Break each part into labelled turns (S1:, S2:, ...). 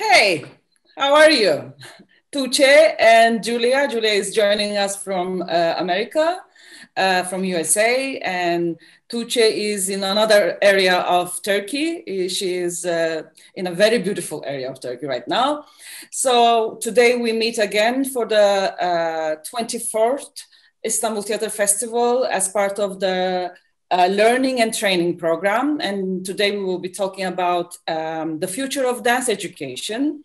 S1: Hey, how are you? Tuğçe and Julia. Julia is joining us from America, from USA, and Tuğçe is in another area of Turkey. She is in a very beautiful area of Turkey right now. So today we meet again for the 24th Istanbul Theater Festival as part of the learning and training program. And today we will be talking about the future of dance education.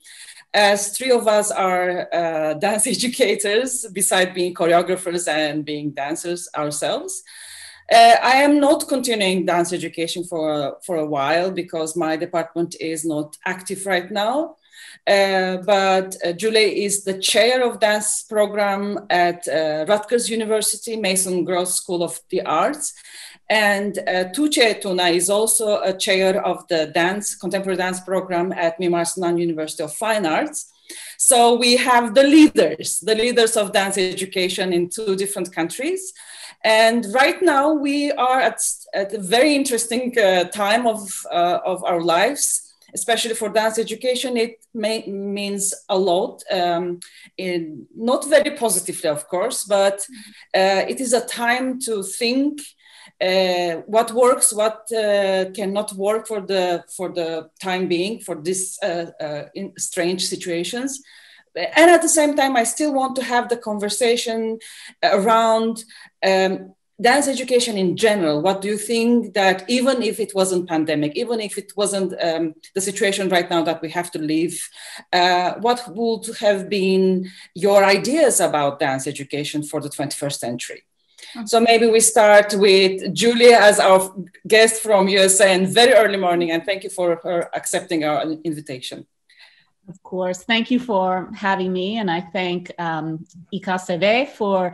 S1: As three of us are dance educators, besides being choreographers and being dancers ourselves. I am not continuing dance education for a while because my department is not active right now. But Julie is the chair of dance program at Rutgers University, Mason Gross School of the Arts. And Tuğçe Tuna is also a chair of the contemporary dance program at Mimar Sinan University of Fine Arts. So we have the leaders of dance education in two different countries. And right now we are at a very interesting time of our lives, especially for dance education. It means a lot, not very positively, of course, but it is a time to think what works, what cannot work for the time being, for this strange situations. And at the same time, I still want to have the conversation around dance education in general. What do you think that even if it wasn't pandemic, even if it wasn't the situation right now that we have to live, what would have been your ideas about dance education for the 21st century? So maybe we start with Julia as our guest from USA and very early morning. And thank you for her accepting our invitation.
S2: Of course. Thank you for having me. And I thank IKSV for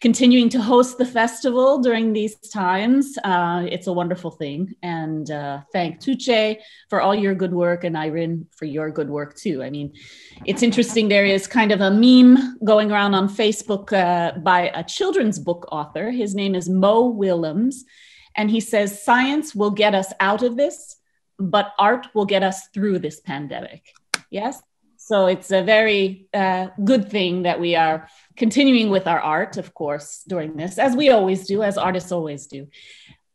S2: continuing to host the festival during these times. It's a wonderful thing. And thank Tuğçe for all your good work and Ayrin for your good work too. I mean, it's interesting. There is kind of a meme going around on Facebook by a children's book author. His name is Mo Willems. And he says, science will get us out of this, but art will get us through this pandemic. Yes. So it's a very good thing that we are continuing with our art, of course, during this, as we always do, as artists always do.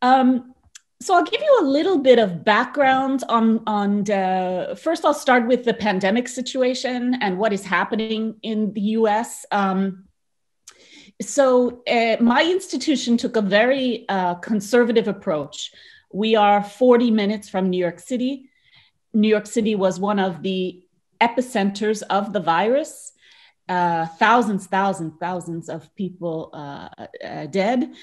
S2: So I'll give you a little bit of background on first I'll start with the pandemic situation and what is happening in the US. So my institution took a very conservative approach. We are 40 minutes from New York City. New York City was one of the epicenters of the virus. Thousands of people dead.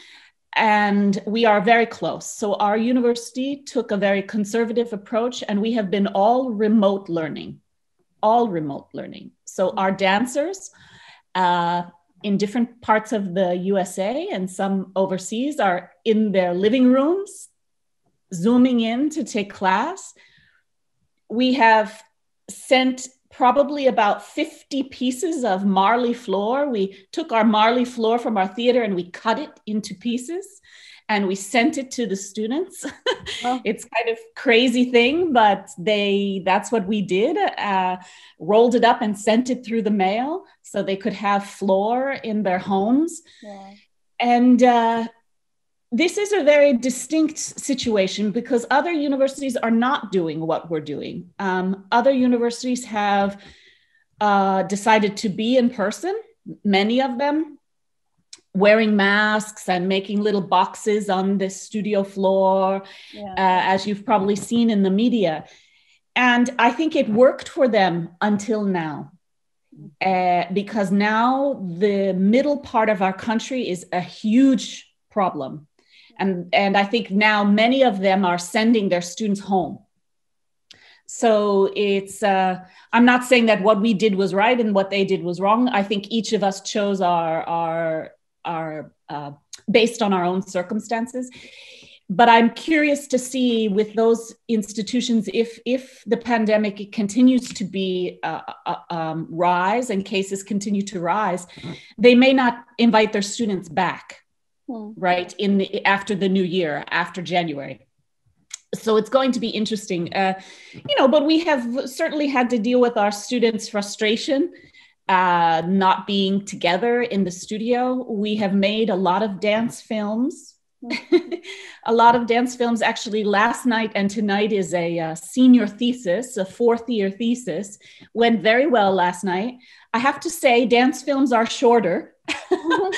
S2: And we are very close. So our university took a very conservative approach and we have been all remote learning. So our dancers in different parts of the USA and some overseas are in their living rooms, Zooming in to take class. We have sent probably about 50 pieces of marley floor. We took our marley floor from our theater and we cut it into pieces and we sent it to the students. Oh. It's kind of crazy thing, but that's what we did. Rolled it up and sent it through the mail so they could have floor in their homes. Yeah. And this is a very distinct situation because other universities are not doing what we're doing. Other universities have decided to be in person, many of them, wearing masks and making little boxes on the studio floor, as you've probably seen in the media. And I think it worked for them until now. Because now the middle part of our country is a huge problem. And I think now many of them are sending their students home. So it's, I'm not saying that what we did was right and what they did was wrong. I think each of us chose our based on our own circumstances. But I'm curious to see with those institutions, if the pandemic continues to be rise and cases continue to rise, they may not invite their students back. Right after the new year, after January. So it's going to be interesting, but we have certainly had to deal with our students' frustration not being together in the studio. We have made a lot of dance films. A lot of dance films. Actually, last night and tonight is a senior thesis, a fourth-year thesis. Went very well last night. I have to say, dance films are shorter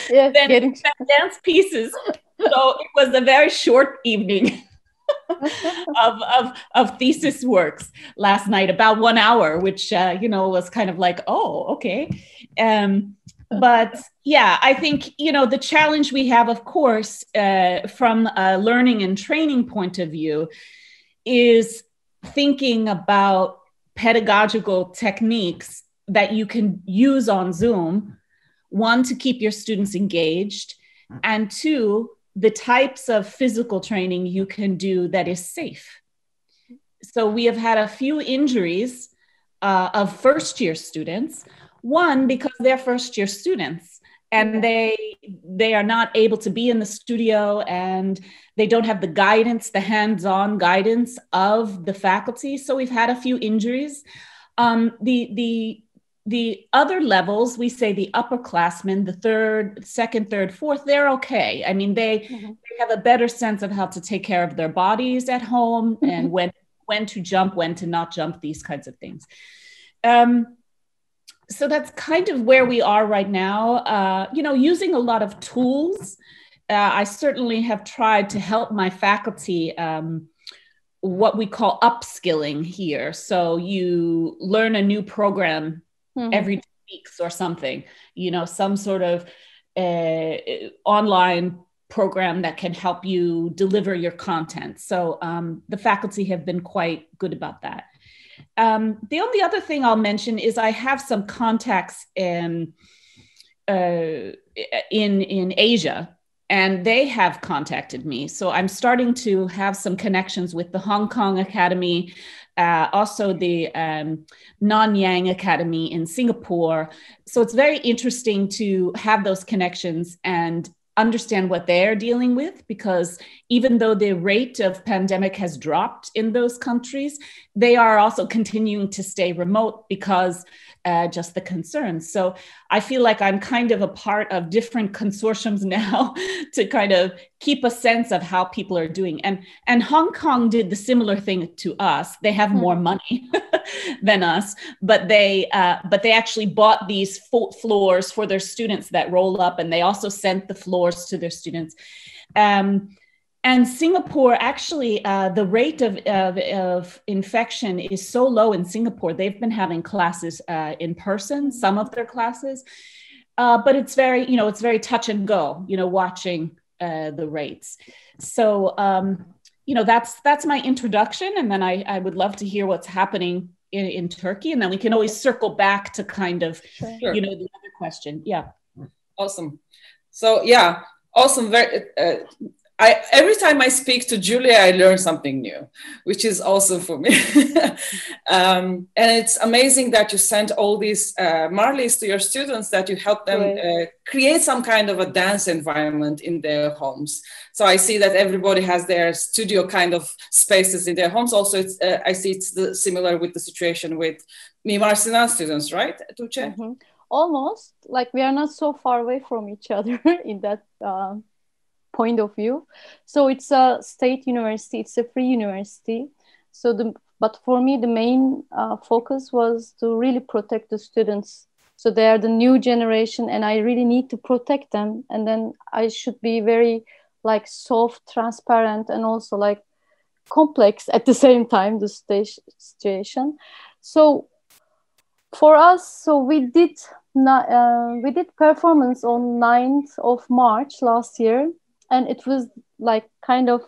S2: than dance pieces. So it was a very short evening of thesis works last night, about 1 hour, which was kind of like, oh, okay. But yeah, I think the challenge we have, of course, from a learning and training point of view, is thinking about pedagogical techniques that you can use on Zoom. One, to keep your students engaged, and two, the types of physical training you can do that is safe. So we have had a few injuries of first-year students. One, because they're first-year students and they are not able to be in the studio, and they don't have the guidance, the hands-on guidance of the faculty. So we've had a few injuries. The other levels, we say the upperclassmen, the second, third, fourth, they're okay. I mean, they have a better sense of how to take care of their bodies at home and when to jump, when to not jump, these kinds of things. So that's kind of where we are right now, using a lot of tools. I certainly have tried to help my faculty, what we call upskilling here. So you learn a new program every 2 weeks or something, some sort of online program that can help you deliver your content. So the faculty have been quite good about that. The only other thing I'll mention is I have some contacts in Asia, and they have contacted me. So I'm starting to have some connections with the Hong Kong Academy, also the Nanyang Academy in Singapore. So it's very interesting to have those connections and understand what they're dealing with, because even though the rate of pandemic has dropped in those countries, they are also continuing to stay remote because just the concerns. So I feel like I'm kind of a part of different consortiums now to kind of keep a sense of how people are doing. And Hong Kong did the similar thing to us. They have more money than us, but they actually bought these floors for their students that roll up, and they also sent the floors to their students. And Singapore, actually, the rate of infection is so low in Singapore. They've been having classes in person, some of their classes, but it's very touch and go, watching the rates. So, that's my introduction. And then I would love to hear what's happening in Turkey. And then we can always circle back to kind of,
S1: Sure.
S2: the other question. Yeah.
S1: Awesome. So, yeah, awesome. Every time I speak to Julia, I learn something new, which is awesome for me. And it's amazing that you sent all these Marleys to your students, that you help them create some kind of a dance environment in their homes. So I see that everybody has their studio kind of spaces in their homes. Also, I see it's similar with the situation with Mimar Sinan students, right, Tuğçe?
S3: Almost, like we are not so far away from each other in that point of view. So it's a state university, it's a free university. But for me, the main focus was to really protect the students. So they are the new generation, and I really need to protect them. And then I should be very like soft, transparent, and also like complex at the same time, the situation. So for us, we did performance on 9th of March last year. And it was like kind of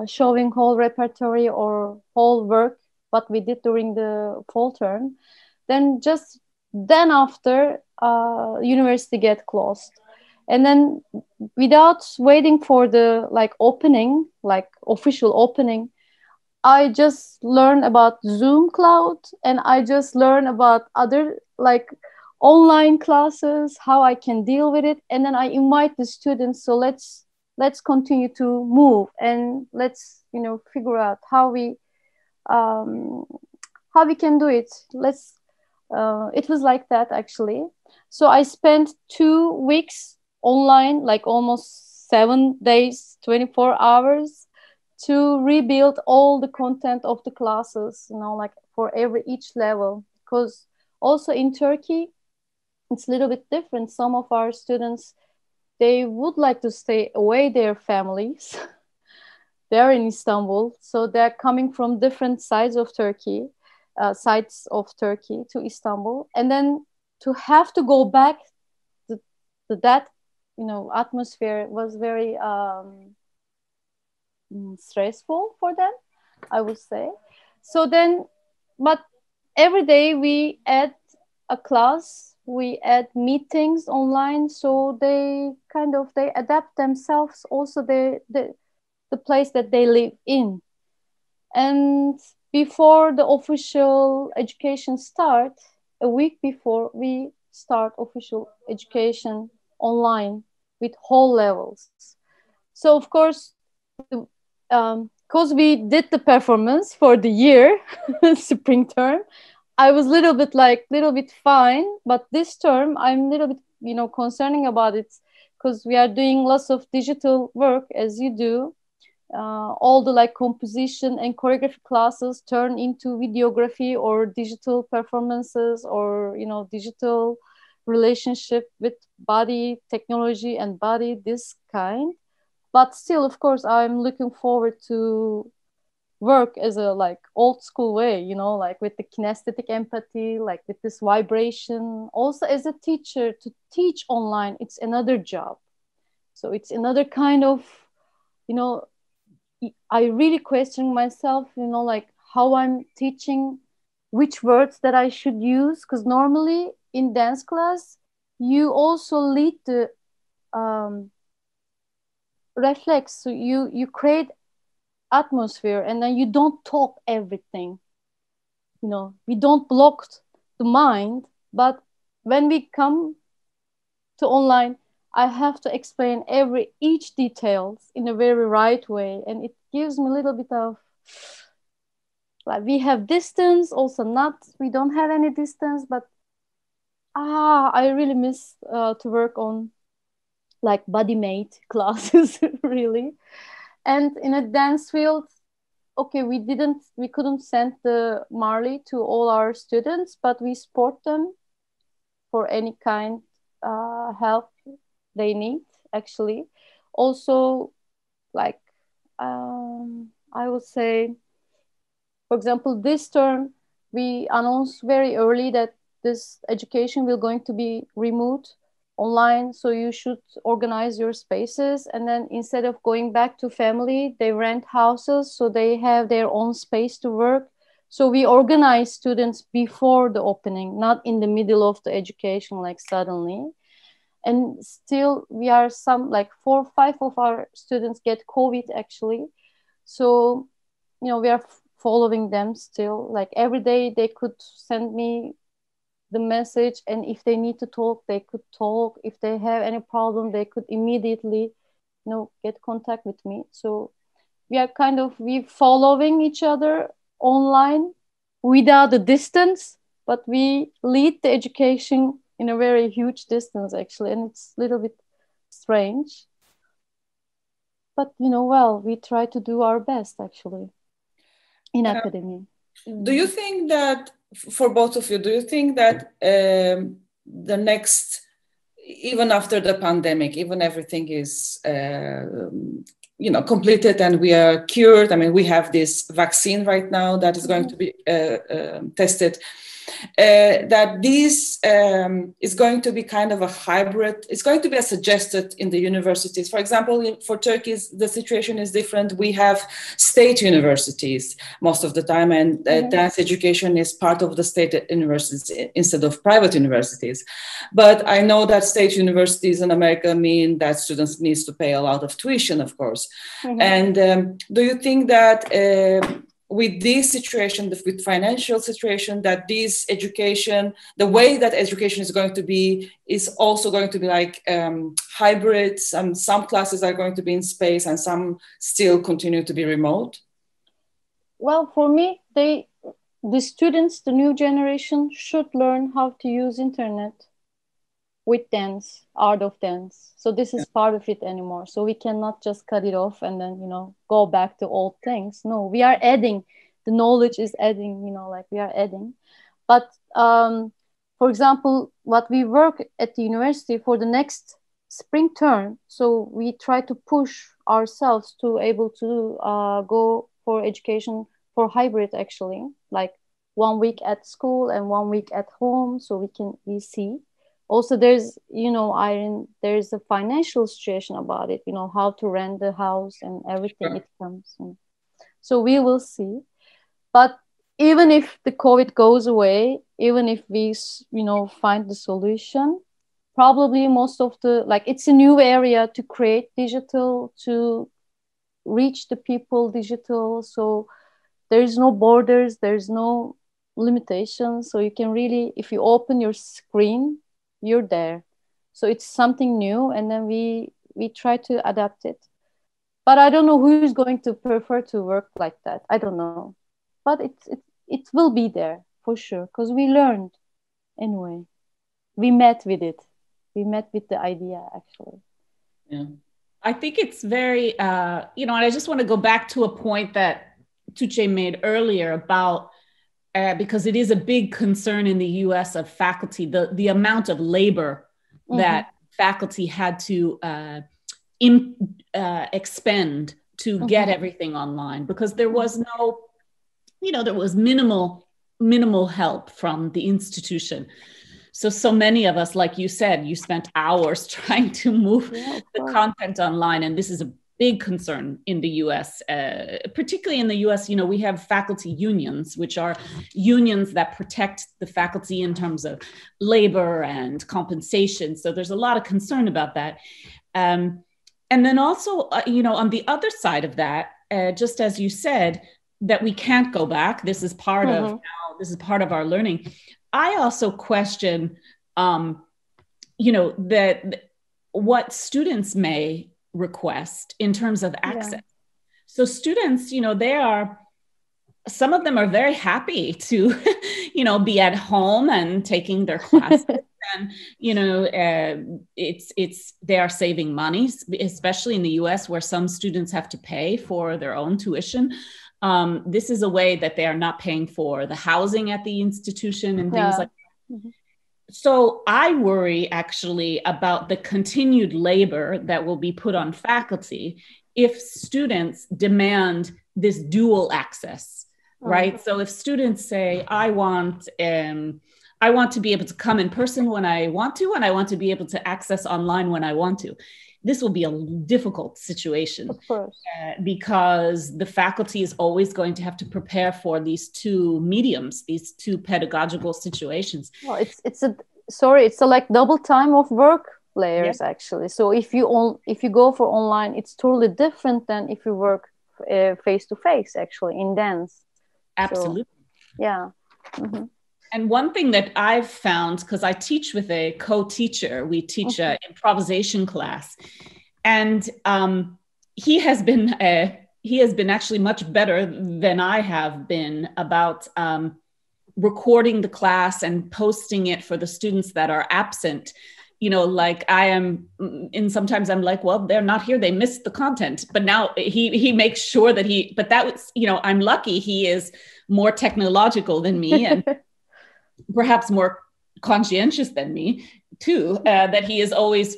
S3: showing whole repertory or whole work, what we did during the fall term. Then after university get closed. And then without waiting for the opening, official opening, I just learned about Zoom Cloud, and I just learned about other online classes, how I can deal with it. And then I invite the students, so let's continue to move, and let's figure out how we can do it. It was like that actually. So I spent 2 weeks online, like almost 7 days, 24 hours, to rebuild all the content of the classes, like for each level. Because also in Turkey, it's a little bit different. Some of our students, they would like to stay away their families. They're in Istanbul, so they're coming from different sides of Turkey to Istanbul, and then to have to go back to that, atmosphere was very stressful for them, I would say. So then, but every day we add a class, we add meetings online, so they adapt themselves also the place that they live in. And before the official education start, a week before, we start official education online with whole levels. So of course, because we did the performance for the year, spring term, I was little bit fine, but this term I'm a little bit, concerning about it, because we are doing lots of digital work as you do. All the composition and choreography classes turn into videography or digital performances, or digital relationship with body, technology and body, this kind. But still, of course, I'm looking forward to work as a old school way, with the kinesthetic empathy, with this vibration. Also as a teacher, to teach online, it's another job. So it's another kind of, I really question myself, how I'm teaching, which words that I should use. Because normally in dance class, you also lead the reflex. So you create atmosphere, and then you don't talk everything. We don't block the mind. But when we come to online, I have to explain each details in a very right way, and it gives me a little bit of we have distance, also we don't have any distance, but I really miss to work on body mate classes really. And in a dance field, okay, we couldn't send the Marley to all our students, but we support them for any kind help they need, actually. Also, I would say, for example, this term, we announced very early that this education will going to be remote online, so you should organize your spaces. And then instead of going back to family, they rent houses, so they have their own space to work. So we organize students before the opening, not in the middle of the education, suddenly. And still, we are 4 or 5 of our students get COVID, actually. So, we are following them still. Every day they could send me the message, and if they need to talk, they could talk. If they have any problem, they could immediately, get contact with me. So we are we following each other online without the distance, but we lead the education in a very huge distance, actually, and it's a little bit strange. But, we try to do our best, actually, in academy.
S1: Do you think that, for both of you, do you think that the next, even after the pandemic, even everything is, completed and we are cured, we have this vaccine right now that is going to be tested, that this is going to be kind of a hybrid. It's going to be suggested in the universities. For example, for Turkey, the situation is different. We have state universities most of the time, and dance education is part of the state universities instead of private universities. But I know that state universities in America mean that students need to pay a lot of tuition, of course. And do you think that with this situation, with financial situation, that this education, the way that education is going to be, is also going to be hybrid? Some classes are going to be in space and some still continue to be remote?
S3: Well, for me, the students, the new generation should learn how to use internet with dance, art of dance. So this is part of it anymore. So we cannot just cut it off and then, go back to old things. No, we are adding. The knowledge is adding, like we are adding. But for example, what we work at the university for the next spring term, so we try to push ourselves to able to go for education for hybrid, actually, like 1 week at school and 1 week at home, so we see. Also, there's, Ayrin, there's a financial situation about it, how to rent the house and everything. Sure. It comes in. So we will see. But even if the COVID goes away, even if we, find the solution, probably most of it's a new area to create digital, to reach the people digital. So there's no borders, there's no limitations. So you can really, if you open your screen, you're there. So it's something new, and then we try to adapt it. But I don't know who's going to prefer to work like that. I don't know. But it will be there for sure, because we learned anyway. We met with it. We met with the idea, actually.
S2: Yeah. I think it's very, and I just want to go back to a point that Tuğçe made earlier about, because it is a big concern in the US of faculty, the amount of labor that faculty had to expend to get everything online, because there was no, there was minimal help from the institution. So many of us, like you said, you spent hours trying to move the content online. And this is a big concern in the US, particularly in the US. We have faculty unions, which are unions that protect the faculty in terms of labor and compensation. So there's a lot of concern about that. And then also, on the other side of that, just as you said, that we can't go back. This is part of now, this is part of our learning. I also question, that what students may request in terms of access. Yeah. So students, some of them are very happy to, be at home and taking their classes. And, they are saving money, especially in the US, where some students have to pay for their own tuition. This is a way that they are not paying for the housing at the institution and things like that. So I worry actually about the continued labor that will be put on faculty if students demand this dual access, right? So if students say, I want to be able to come in person when I want to, and I want to be able to access online when I want to. This will be a difficult situation,
S3: of course,
S2: because the faculty is always going to have to prepare for these two mediums, these two pedagogical situations.
S3: Well, it's a like double time of work layers, actually. So if you go for online, it's totally different than if you work face to face, actually, in dance.
S2: Absolutely.
S3: So, yeah. Mm-hmm.
S2: And one thing that I've found, because I teach with a co-teacher, we teach an improvisation class, and he has been actually much better than I have been about recording the class and posting it for the students that are absent. Like I am, and sometimes I'm like, well, they're not here, they missed the content. But now he makes sure that but that was, I'm lucky he is more technological than me and perhaps more conscientious than me too, that he is always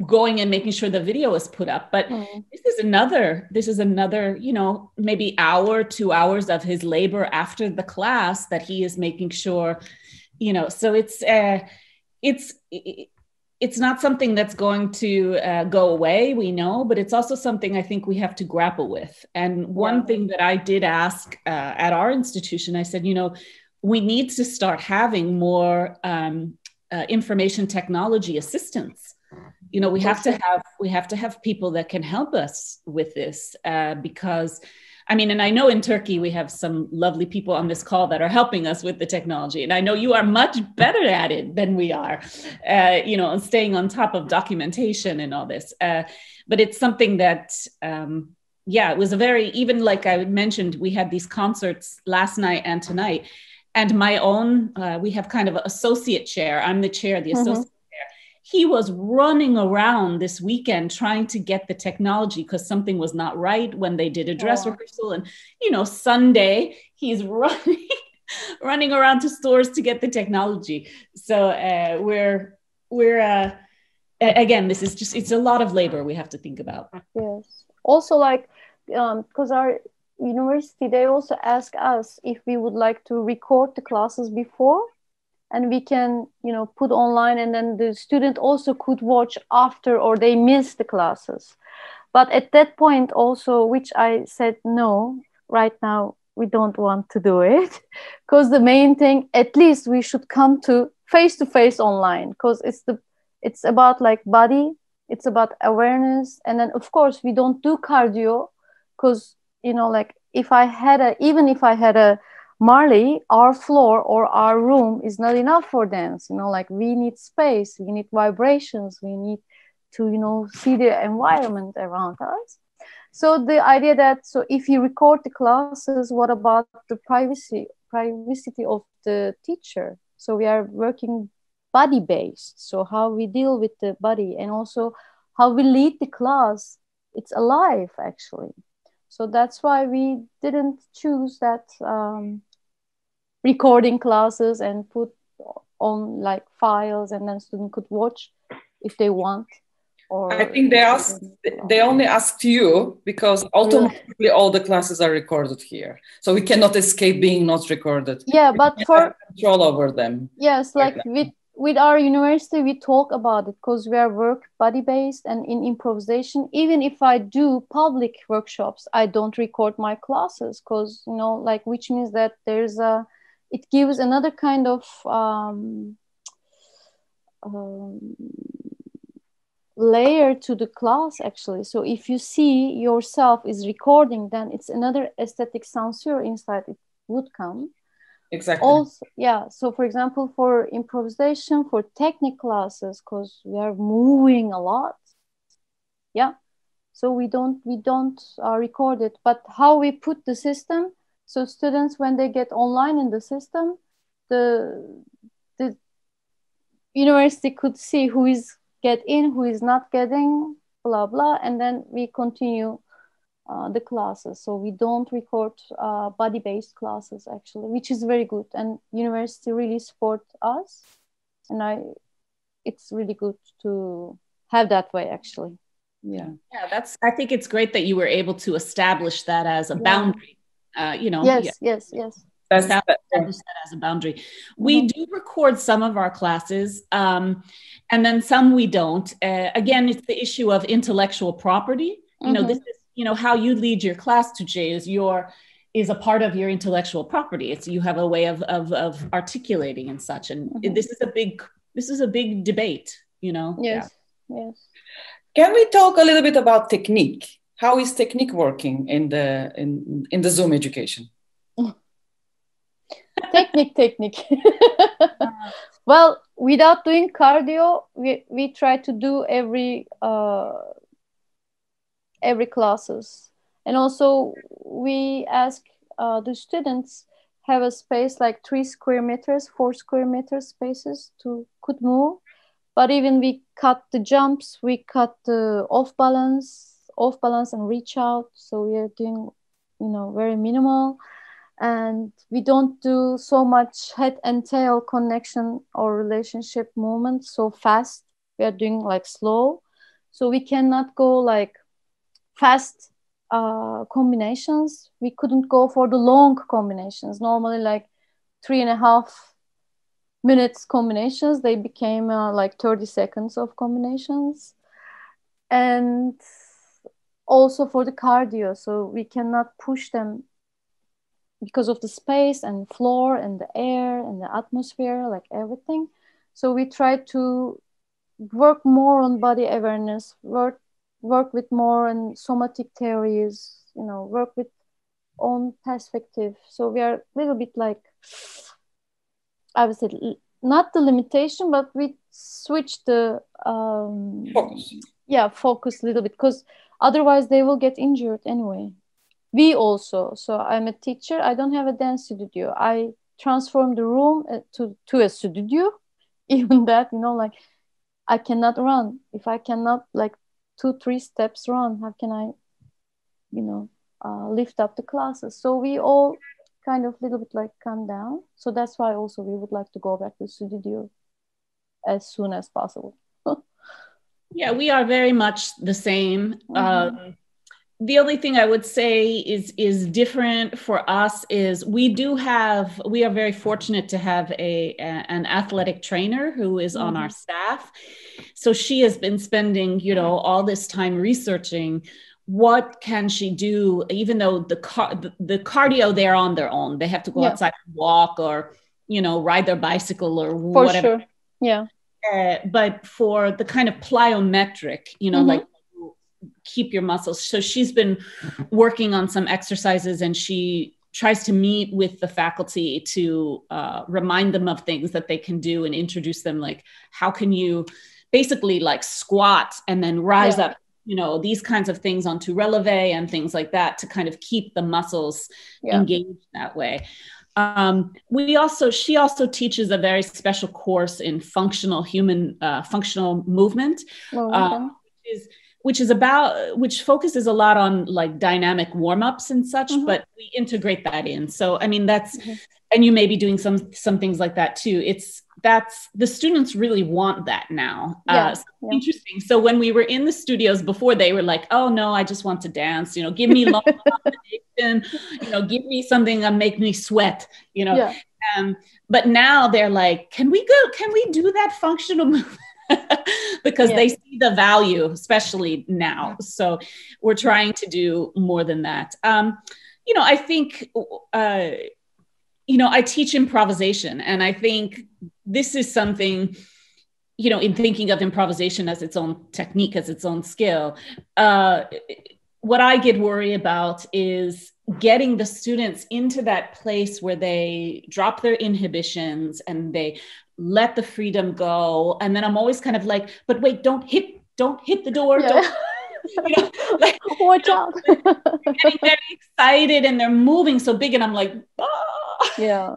S2: going and making sure the video is put up. But this is another, maybe hour, 2 hours of his labor after the class that he is making sure, so it's not something that's going to go away, we know, but it's also something I think we have to grapple with. And one thing that I did ask at our institution, I said, we need to start having more information technology assistance. We have to have people that can help us with this because, and I know in Turkey we have some lovely people on this call that are helping us with the technology, and I know you are much better at it than we are, staying on top of documentation and all this. But it's something that yeah, it was a very, even like I mentioned, we had these concerts last night and tonight, and my own, we have kind of an associate chair. I'm the chair, the associate chair. He was running around this weekend trying to get the technology because something was not right when they did a dress rehearsal. And, you know, Sunday, he's running around to stores to get the technology. So we're again, this is just, it's a lot of labor we have to think about.
S3: Yes. Also, like, because our university, they also ask us if we would like to record the classes before, and we can, you know, put online, and then the student also could watch after, or they miss the classes. But at that point also, which I said, no, right now we don't want to do it, because the main thing, at least we should come to face online, because it's about like body, it's about awareness. And then of course we don't do cardio, because, you know, like even if I had a Marley, our floor or our room is not enough for dance. You know, like we need space, we need vibrations, we need to, you know, see the environment around us. So the idea that, so if you record the classes, what about the privacy of the teacher? So we are working body based. So how we deal with the body, and also how we lead the class. It's alive actually. So that's why we didn't choose that recording classes and put on like files, and then students could watch if they want. Or
S1: I think they only asked you because automatically all the classes are recorded here, so we cannot escape being not recorded.
S3: Yeah, but for
S1: control over them.
S3: Yes, like with our university, we talk about it because we are work body based, and in improvisation, even if I do public workshops, I don't record my classes, because, you know, like, which means that it gives another kind of layer to the class actually. So if you see yourself is recording, then it's another aesthetic censure inside it would come.
S1: Exactly.
S3: Also, yeah. So for example, for improvisation, for technique classes, because we are moving a lot. Yeah. So we don't record it, but how we put the system, so students, when they get online in the system, the university could see who is get in, who is not getting, blah blah, and then we continue the classes. So we don't record body-based classes actually, which is very good, and university really support us, and it's really good to have that way actually.
S2: Yeah, I think it's great that you were able to establish that as a boundary. You know,
S3: yes.
S2: Establish that as a boundary. We do record some of our classes, and then some we don't. Again, it's the issue of intellectual property. You know, this is, you know, how you lead your class, Tuğçe, is a part of your intellectual property. It's, you have a way of articulating and such. And this is a big debate, you know.
S3: Yes.
S1: Can we talk a little bit about technique? How is technique working in the Zoom education?
S3: Technique. Well, without doing cardio, we try to do every classes, and also we ask the students have a space like 3 square meters, 4 square meters spaces could move. But even we cut the jumps, we cut the off balance and reach out. So we are doing, you know, very minimal, and we don't do so much head and tail connection or relationship movement so fast. We are doing like slow, so we cannot go like fast combinations. We couldn't go for the long combinations. Normally like 3.5 minutes combinations, they became like 30 seconds of combinations. And also for the cardio, so we cannot push them because of the space and floor and the air and the atmosphere, like everything. So we try to work more on body awareness, work with more on somatic theories, you know, work with own perspective. So we are a little bit like, I would say, not the limitation, but we switch the
S1: focus.
S3: Yeah, focus a little bit, because Otherwise, they will get injured anyway. We also, so I'm a teacher. I don't have a dance studio. I transform the room to a studio. Even that, like I cannot run. If I cannot like 2-3 steps run, how can I, lift up the classes? So we all kind of little bit like calm down. So that's why also we would like to go back to the studio as soon as possible.
S2: Yeah, we are very much the same. The only thing I would say is different for us is we are very fortunate to have an athletic trainer who is on our staff. So she has been spending, all this time researching what can she do, even though the cardio, they're on their own. They have to go outside and walk or, ride their bicycle or whatever.
S3: For sure. Yeah.
S2: But for the kind of plyometric, like keep your muscles. So she's been working on some exercises, and she tries to meet with the faculty to remind them of things that they can do and introduce them, like how can you basically like squat and then rise up, these kinds of things onto releve and things like that to kind of keep the muscles engaged that way. She also teaches a very special course in functional movement, which focuses a lot on like dynamic warm-ups and such, but we integrate that in. So, I mean, and you may be doing some things like that too. The students really want that now. Interesting. So when we were in the studios before, they were like, oh no, I just want to dance, give me long combination, give me something that make me sweat, but now they're like, can we do that functional movement? Because they see the value, especially now. So we're trying to do more than that. I think, I teach improvisation, and I think this is something, in thinking of improvisation as its own technique, as its own skill, what I get worried about is getting the students into that place where they drop their inhibitions and they let the freedom go. And then I'm always kind of like, but wait, don't hit the door.
S3: Yeah. Watch out.
S2: They're getting very excited and they're moving so big. And I'm like,
S3: Yeah.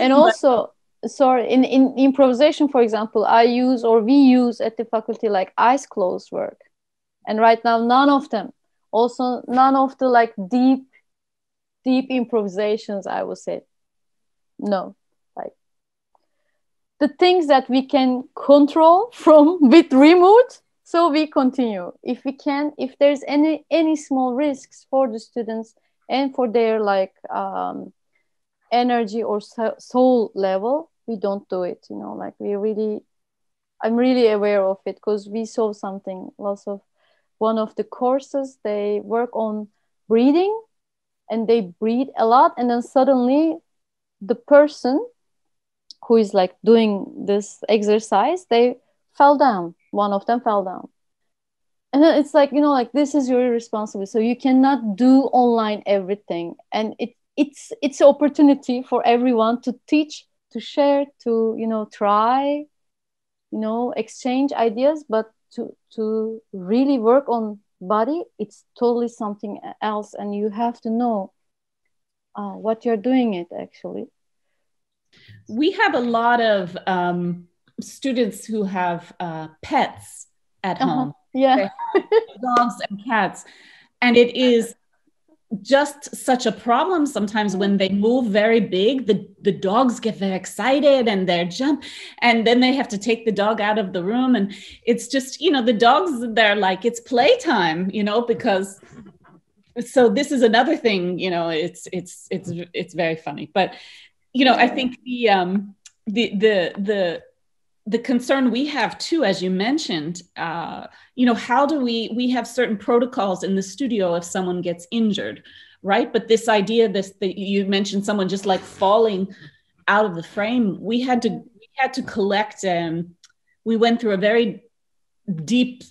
S3: And also, in improvisation, for example, we use at the faculty like eyes closed work. And right now, none of the like deep improvisations, I would say. No. The things that we can control with remote, so we continue. If there's any small risks for the students and for their like energy or soul level, we don't do it. Like I'm really aware of it, because we saw something. One of the courses, they work on breathing, and they breathe a lot, and then suddenly the person who is like doing this exercise, they fell down. One of them fell down. And then it's like, like this is your responsibility. So you cannot do online everything. And it's an opportunity for everyone to teach, to share, to, try, exchange ideas, but to really work on body, it's totally something else. And you have to know what you're doing it actually.
S2: We have a lot of students who have pets at home.
S3: Yeah.
S2: They have dogs and cats. And it is just such a problem sometimes when they move very big. The dogs get very excited and they jump, and then they have to take the dog out of the room. And it's just, the dogs, they're like, it's playtime, because so this is another thing, it's very funny. But I think the concern we have too, as you mentioned, how do we have certain protocols in the studio if someone gets injured, right? But this idea, that you mentioned someone just like falling out of the frame, we had to collect. We went through a very deep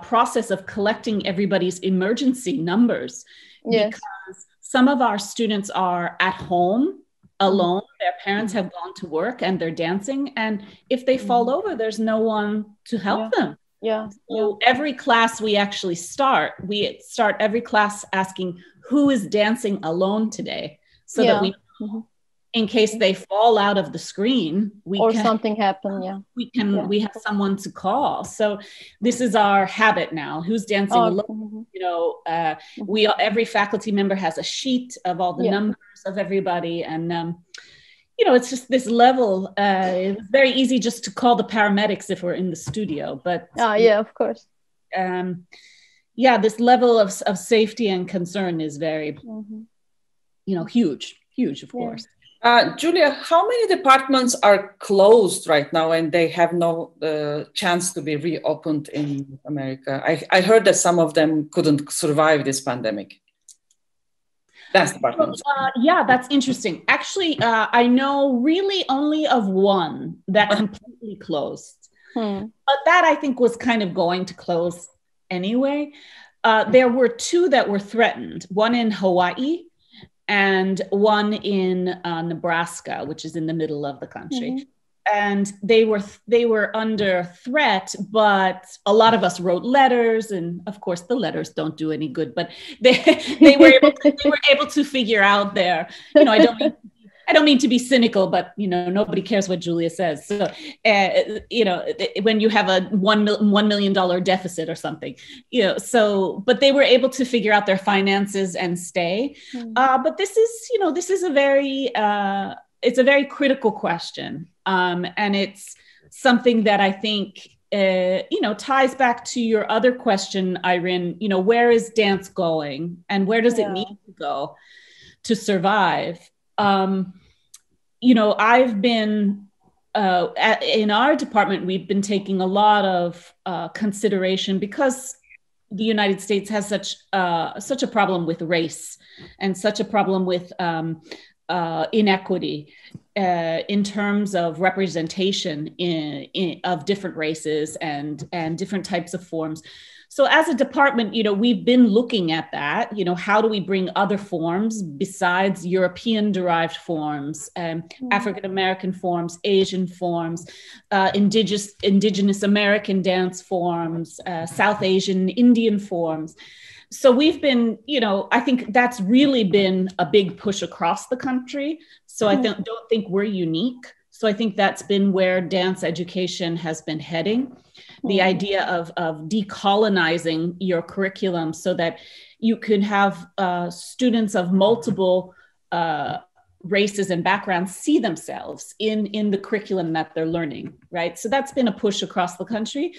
S2: process of collecting everybody's emergency numbers, because some of our students are at home alone. Their parents have gone to work and they're dancing, and if they fall over, there's no one to help them.
S3: Yeah.
S2: So every class we start every class asking, who is dancing alone today? So that we, in case they fall out of the screen,
S3: something happen.
S2: We have someone to call. So this is our habit now. Who's dancing alone? Every faculty member has a sheet of all the numbers of everybody, and it's just this level. It was very easy just to call the paramedics if we're in the studio, but
S3: of course.
S2: This level of safety and concern is very, huge, of course.
S1: Julia, how many departments are closed right now and they have no chance to be reopened in America? I heard that some of them couldn't survive this pandemic. Dance departments.
S2: That's interesting. Actually, I know really only of one that completely closed. But that I think was kind of going to close anyway. There were two that were threatened, one in Hawaii and one in Nebraska, which is in the middle of the country. And they were under threat, but a lot of us wrote letters, and of course the letters don't do any good, but they were able to figure out their, I don't mean to be cynical, but nobody cares what Julia says. So when you have a $1 million deficit or something, but they were able to figure out their finances and stay. But this is a very it's a very critical question. And it's something that I think, ties back to your other question, Ayrin, where is dance going and where does it need to go to survive? I've been, in our department, we've been taking a lot of consideration because the United States has such a problem with race and such a problem with inequity in terms of representation of different races and different types of forms. So as a department, we've been looking at that, how do we bring other forms besides European-derived forms, African-American forms, Asian forms, indigenous American dance forms, South Asian, Indian forms. So we've been, I think that's really been a big push across the country. So I don't think we're unique. So I think that's been where dance education has been heading. The idea of decolonizing your curriculum so that you can have students of multiple races and backgrounds see themselves in the curriculum that they're learning, right? So that's been a push across the country.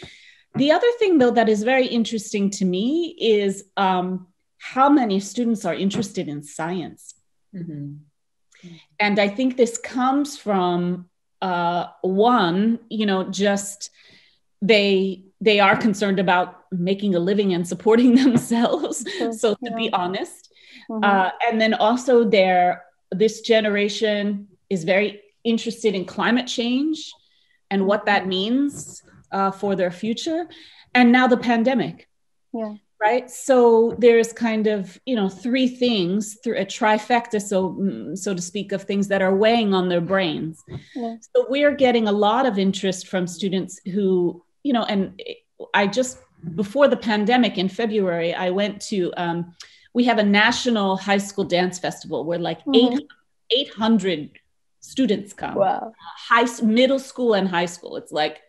S2: The other thing, though, that is very interesting to me is how many students are interested in science. And I think this comes from one, just they are concerned about making a living and supporting themselves. So to be honest, and then also this generation is very interested in climate change and what that means for their future. And now the pandemic, right? So there's kind of, three things through a trifecta, so to speak, of things that are weighing on their brains. So we're getting a lot of interest from students who, and I just, before the pandemic in February, I went to, we have a national high school dance festival where like 800 students come.
S3: Wow.
S2: Middle school and high school. It's like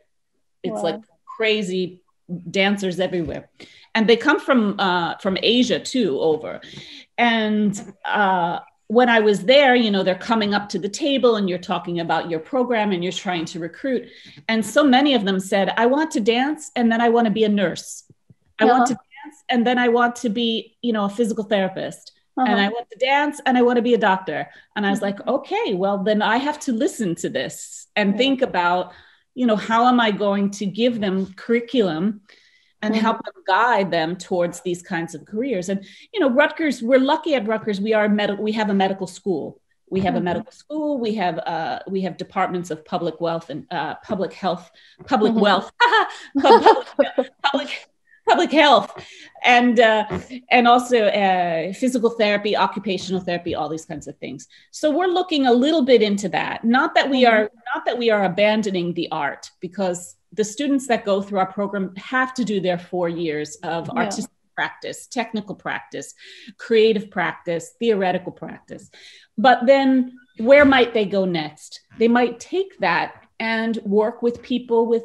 S2: crazy dancers everywhere. And they come from Asia too over. And when I was there, they're coming up to the table and you're talking about your program and you're trying to recruit. And so many of them said, I want to dance and then I want to be a nurse. I want to dance and then I want to be, a physical therapist. And I want to dance and I want to be a doctor. And I was like, okay, well, then I have to listen to this and think about, how am I going to give them curriculum and help them guide them towards these kinds of careers. And, Rutgers, we're lucky at Rutgers, we have a medical school. We have a medical school. We have departments of public wealth and public health, public health, and also physical therapy, occupational therapy, all these kinds of things. So we're looking a little bit into that. Not that we are abandoning the art, because the students that go through our program have to do their 4 years of artistic practice, technical practice, creative practice, theoretical practice. But then where might they go next? They might take that and work with people with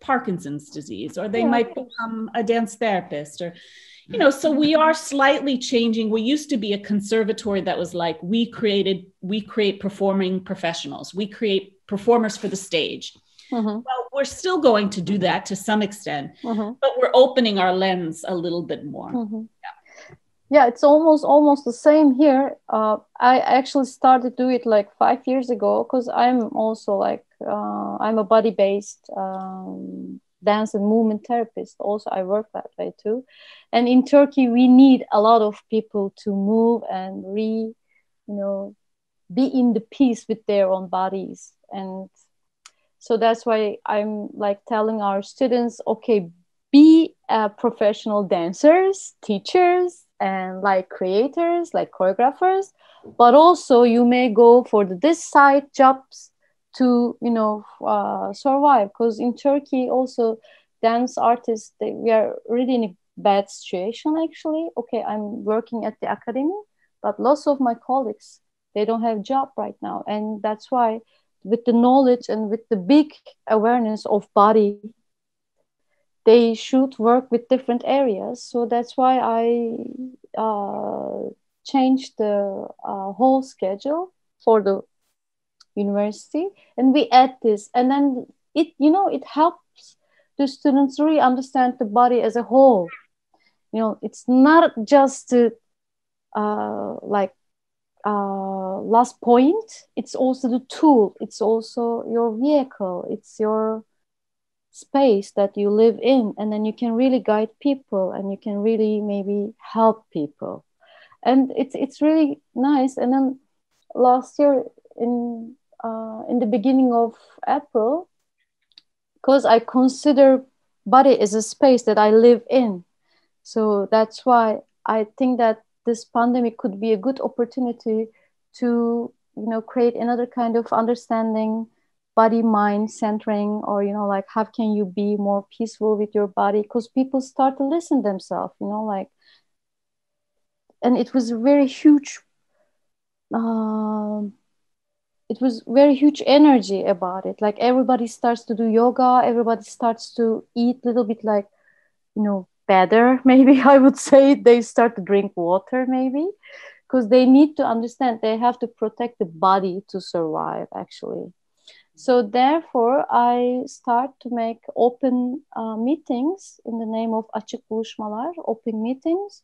S2: Parkinson's disease, or they might become a dance therapist, or, you know, so we are slightly changing. We used to be a conservatory that was like, we create performing professionals. We create performers for the stage. Well, we're still going to do that to some extent, but we're opening our lens a little bit more.
S3: Yeah, it's almost the same here. I actually started to do it like 5 years ago, because I'm also like, I'm a body-based dance and movement therapist. Also, I work that way too. And in Turkey, we need a lot of people to move and be in the peace with their own bodies. And so that's why I'm like telling our students, okay, be professional dancers, teachers, and like creators, like choreographers, but also you may go for this side jobs to, survive. Because in Turkey also, dance artists, we are really in a bad situation actually. Okay, I'm working at the academy, but lots of my colleagues, they don't have job right now. And that's why with the knowledge and with the big awareness of body, they should work with different areas. So that's why I changed the whole schedule for the university, and we add this, and then it helps the students really understand the body as a whole. It's not just last point. It's also the tool. It's also your vehicle. It's your space that you live in, and then you can really guide people, and you can really maybe help people, and it's really nice. And then last year in the beginning of April, because I consider body as a space that I live in, so that's why I think that this pandemic could be a good opportunity to create another kind of understanding, body mind centering, or like how can you be more peaceful with your body, because people start to listen themselves, and it was very huge. It was very huge energy about it. Like everybody starts to do yoga, everybody starts to eat a little bit like, better, maybe I would say. They start to drink water maybe, because they need to understand they have to protect the body to survive actually. So therefore, I start to make open meetings in the name of Açık Buluşmalar, open meetings.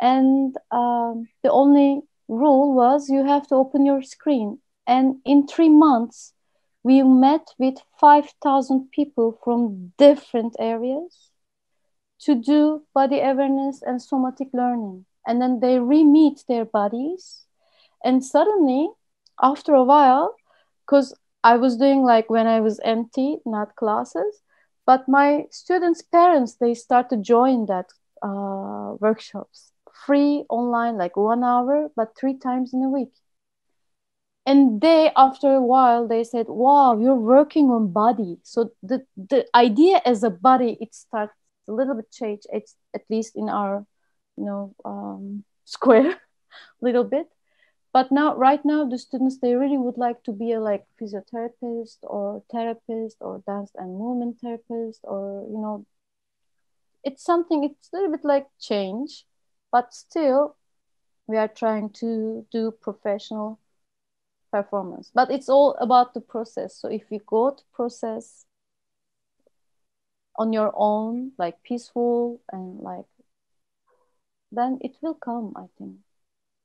S3: And the only rule was you have to open your screen. And in 3 months, we met with 5,000 people from different areas to do body awareness and somatic learning. And then they re-meet their bodies. And suddenly, after a while, because I was doing like when I was empty, not classes, but my students' parents, they start to join that workshops, free online, like 1 hour, but 3 times in a week. And they, after a while, they said, wow, you're working on body. So the idea as a body, it starts a little bit change, it's at least in our, square, a little bit. But now, right now, the students, they really would like to be a like physiotherapist or therapist or dance and movement therapist, or, it's something, it's a little bit like change, but still we are trying to do professional performance. But it's all about the process. So if you go to process on your own, like peaceful and like, then it will come, I think.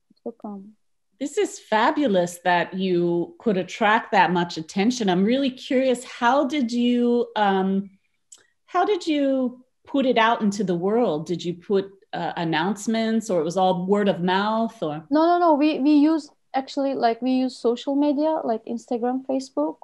S3: It will come.
S2: This is fabulous that you could attract that much attention. I'm really curious, how did you put it out into the world? Did you put announcements, or it was all word of mouth? Or
S3: no, we use actually, like, we use social media like Instagram, Facebook,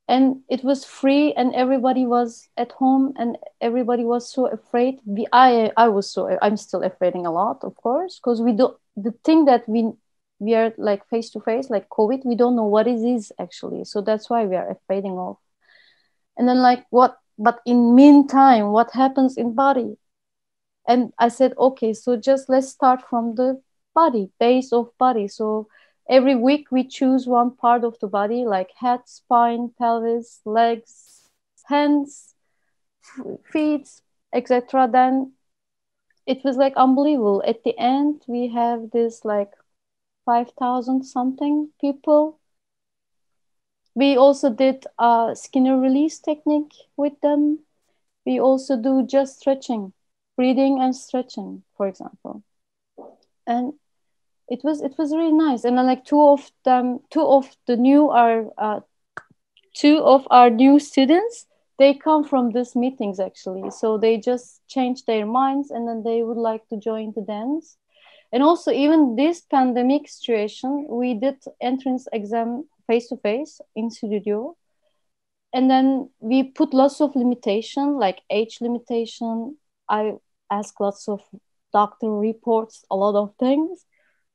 S3: and it was free, and everybody was at home, and everybody was so afraid. I'm still afraid a lot, of course, because the thing that we are like face to face, like COVID, we don't know what it is actually. So that's why we are afraid of. And then like, what, but in meantime, what happens in body? And I said, okay, so just let's start from the body, base of body. So every week we choose one part of the body, like head, spine, pelvis, legs, hands, feet, etc. Then it was like unbelievable. At the end, we have this like 5,000 something people. We also did a Skinner release technique with them. We also do just stretching, breathing and stretching, for example. And it was really nice. And then like two of our new students, they come from these meetings actually. So they just changed their minds and then they would like to join the dance. And also even this pandemic situation, we did entrance exam face-to-face in studio. And then we put lots of limitation, like age limitation. I asked lots of doctor reports, a lot of things.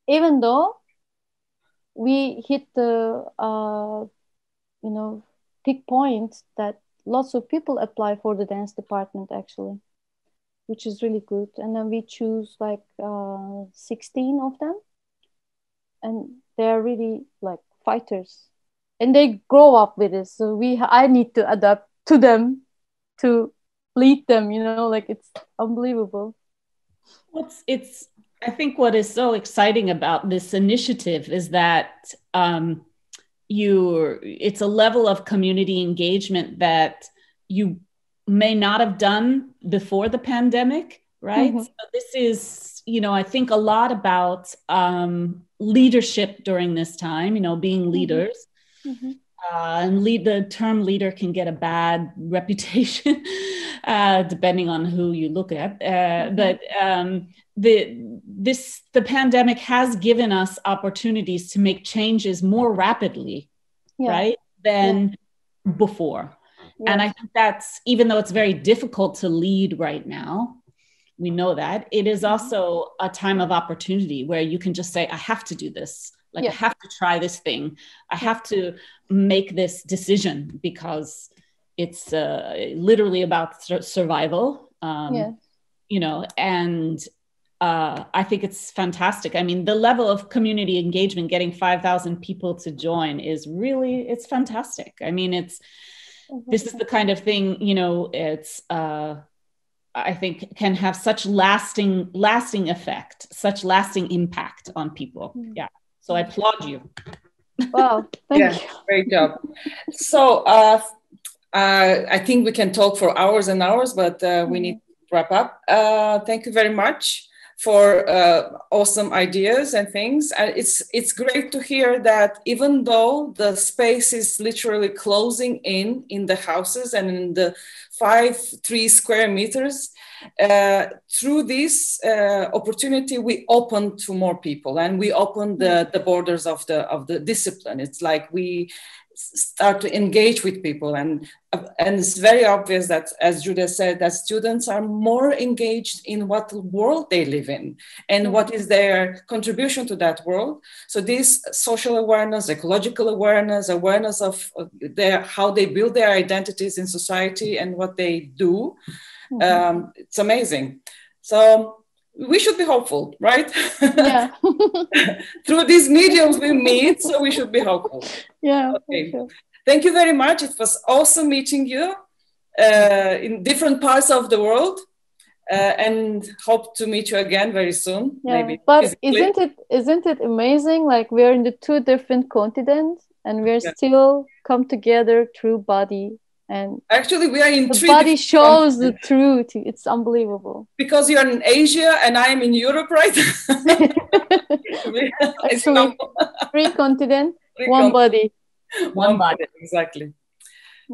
S3: Even though we hit the, peak point that lots of people apply for the dance department actually, which is really good. And then we choose like 16 of them. And they're really like fighters. And they grow up with it. So I need to adapt to them to lead them, like it's unbelievable.
S2: I think what is so exciting about this initiative is that it's a level of community engagement that you may not have done before the pandemic, right? Mm-hmm. So this is, I think a lot about leadership during this time, being leaders. Mm-hmm. And the term leader can get a bad reputation, depending on who you look at. But the pandemic has given us opportunities to make changes more rapidly, right, than before. Yeah. And I think that's, even though it's very difficult to lead right now, we know that, it is also a time of opportunity where you can just say, I have to do this. Like, I have to try this thing. I have to make this decision because it's literally about survival, and I think it's fantastic. I mean, the level of community engagement, getting 5,000 people to join it's fantastic. I mean, this is the kind of thing, it's, I think can have such lasting effect, such lasting impact on people. Yeah. So I applaud you.
S3: Wow, thank you.
S1: Great job. So I think we can talk for hours and hours, but we need to wrap up. Thank you very much for awesome ideas and things. And it's great to hear that even though the space is literally closing in the houses and in the 3 square meters, through this opportunity, we open to more people and we open the borders of the discipline. It's like we start to engage with people, and it's very obvious that, as Julia said, that students are more engaged in what world they live in and what is their contribution to that world. So this social awareness, ecological awareness of how they build their identities in society and what they do, it's amazing. So we should be hopeful, right?
S3: Yeah.
S1: Through these mediums we meet, so we should be hopeful.
S3: Yeah.
S1: Okay. Thank you very much. It was awesome meeting you in different parts of the world, and hope to meet you again very soon.
S3: Yeah.
S1: Maybe.
S3: But isn't it amazing? Like, we're in the 2 different continents and we're still come together through body. And
S1: actually, we are in
S3: the body shows the truth. It's unbelievable.
S1: Because you're in Asia and I'm in Europe, right?
S3: Actually, 3 continents, 1 body.
S1: One body, exactly.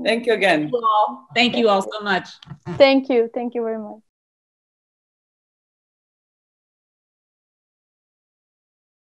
S1: Thank you again.
S2: Thank you all so much.
S3: Thank you very much.